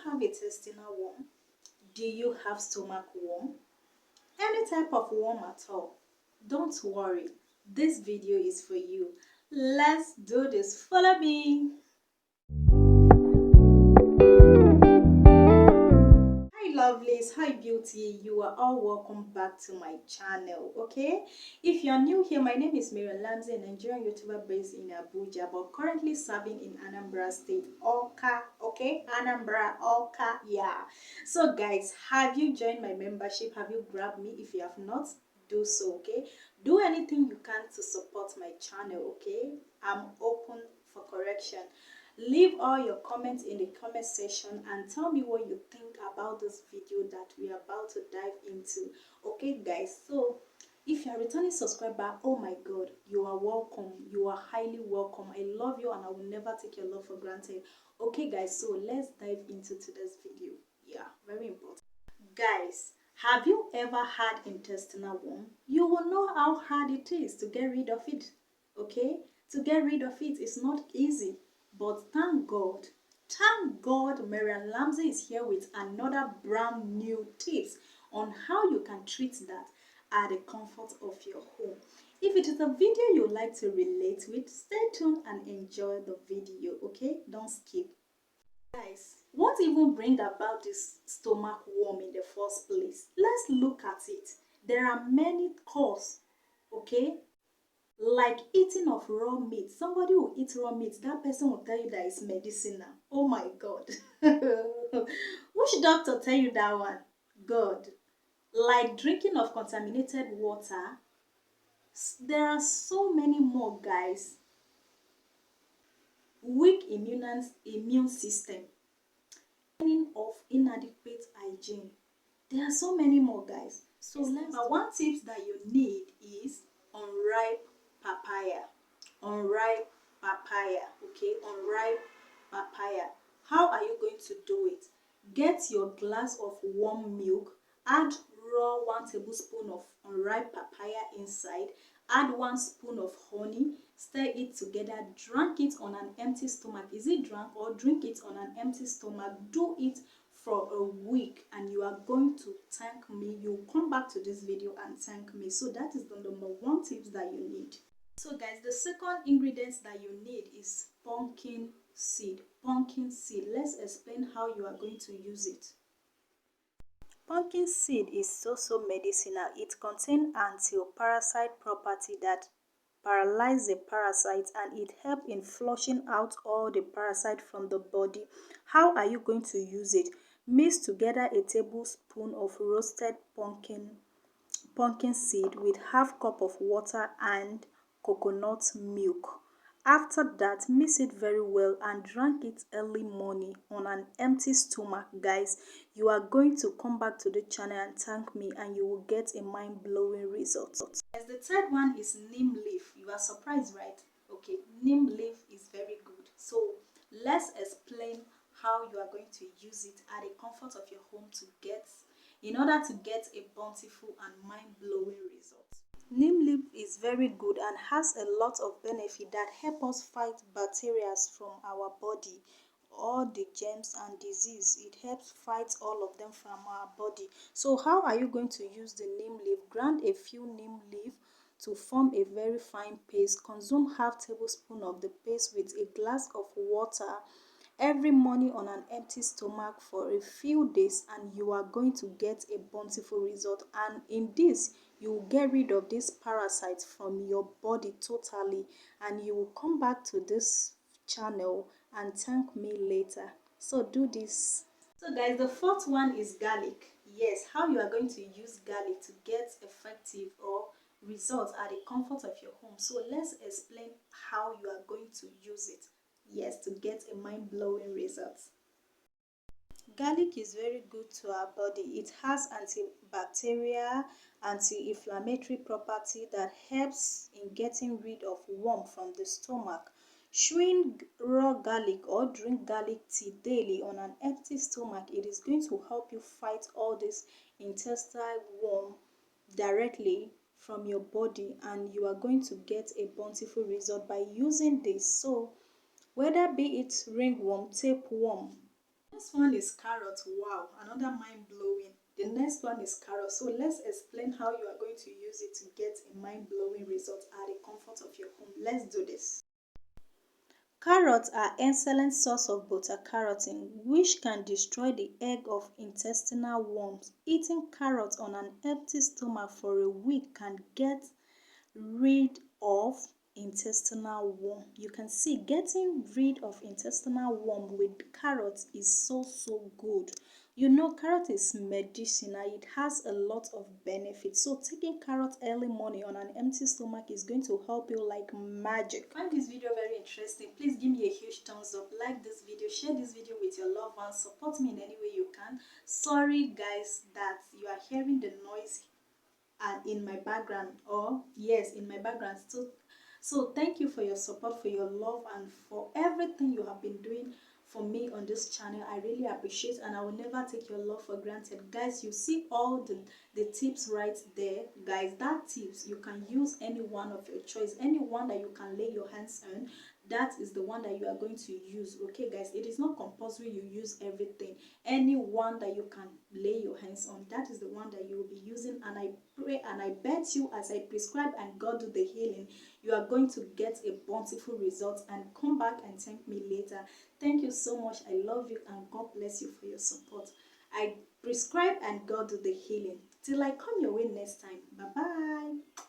have intestinal worm? Do you have stomach worm? Any type of worm at all? Don't worry, this video is for you. Let's do this. Follow me. Hi lovelies, hi beauty, you are all welcome back to my channel. Okay, if you're new here, my name is Mariam, Lamzy, a Nigerian YouTuber based in Abuja but currently serving in Anambra State, Oka. Okay, Anambra, Oka. Yeah, so guys, have you joined my membership? Have you grabbed me? If you have not, do so. Okay, do anything you can to support my channel. Okay, I'm open for correction. Leave all your comments in the comment section and tell me what you think about this video that we are about to dive into. Okay guys, so if you are a returning subscriber, oh my god, you are welcome. You are highly welcome. I love you and I will never take your love for granted. Okay guys, so let's dive into today's video. Yeah, very important. Guys, have you ever had intestinal worm? You will know how hard it is to get rid of it. Okay, to get rid of it is not easy, but thank God Mariam Lamzy is here with another brand new tips on how you can treat that at the comfort of your home. If it is a video you like to relate with, stay tuned and enjoy the video. Okay, don't skip. Guys, what even bring about this stomach worm in the first place? Let's look at it. There are many causes, okay? Like eating of raw meat. Somebody will eat raw meat, that person will tell you that it's medicinal. Oh my god. Which doctor tell you that one? God. Like drinking of contaminated water. There are so many more, guys. Weak immune system of inadequate hygiene. There are so many more, guys. So number one tips that you need is unripe papaya. Unripe papaya. Okay, unripe papaya. How are you going to do it? Get your glass of warm milk, add raw 1 tablespoon of unripe papaya inside, add 1 spoon of honey, stir it together, drink it on an empty stomach. Is it drunk or drink it on an empty stomach? Do it for a week and you are going to thank me. You come back to this video and thank me. So that is the number one tips that you need. So guys, the second ingredient that you need is pumpkin seed. Pumpkin seed. Let's explain how you are going to use it. Pumpkin seed is also medicinal. It contains anti-parasite property that paralyze the parasite and it helps in flushing out all the parasite from the body. How are you going to use it? Mix together a tablespoon of roasted pumpkin seed with half cup of water and coconut milk. After that, mix it very well and drink it early morning on an empty stomach. Guys, you are going to come back to the channel and thank me and you will get a mind-blowing result. As the third one is neem leaf. You are surprised, right? Okay, neem leaf is very good. So let's explain how you are going to use it at the comfort of your home in order to get a bountiful and mind-blowing result. Neem leaf is very good and has a lot of benefit that help us fight bacteria from our body, all the germs and disease. It helps fight all of them from our body. So how are you going to use the neem leaf? Grind a few neem leaf to form a very fine paste. Consume half tablespoon of the paste with a glass of water every morning on an empty stomach for a few days and you are going to get a bountiful result. And in this, you will get rid of these parasites from your body totally and you will come back to this channel and thank me later. So do this. So guys, the fourth one is garlic. Yes, how you are going to use garlic to get effective or results at the comfort of your home. So let's explain how you are going to use it. Yes, to get a mind-blowing result. Garlic is very good to our body. It has antibacterial, anti-inflammatory property that helps in getting rid of worm from the stomach. Chewing raw garlic or drink garlic tea daily on an empty stomach, it is going to help you fight all this intestinal worm directly from your body and you are going to get a bountiful result by using this. So whether be it ringworm, tapeworm, Next one is carrot. Wow, another mind blowing. The next one is carrot. So let's explain how you are going to use it to get a mind blowing result at the comfort of your home. Let's do this. Carrots are excellent source of beta-carotene, which can destroy the egg of intestinal worms. Eating carrots on an empty stomach for a week can get rid of intestinal worm. You can see getting rid of intestinal worm with carrots is so good. You know, carrot is medicinal. It has a lot of benefits. So taking carrot early morning on an empty stomach is going to help you like magic. Find this video very interesting. Please give me a huge thumbs up. Like this video. Share this video with your loved ones. Support me in any way you can. Sorry guys that you are hearing the noise in my background, or yes, in my background. So thank you for your support, for your love, and for everything you have been doing for me on this channel. I really appreciate, and I will never take your love for granted. Guys, you see all the tips right there. Guys, that tips you can use any one of your choice, any one that you can lay your hands on. That is the one that you are going to use. Okay guys, it is not compulsory you use everything. Any one that you can lay your hands on, that is the one that you will be using. And I pray and I bet you, as I prescribe and God do the healing, you are going to get a bountiful result and come back and thank me later. Thank you so much. I love you and God bless you for your support. I prescribe and God do the healing. Till I come your way next time. Bye bye.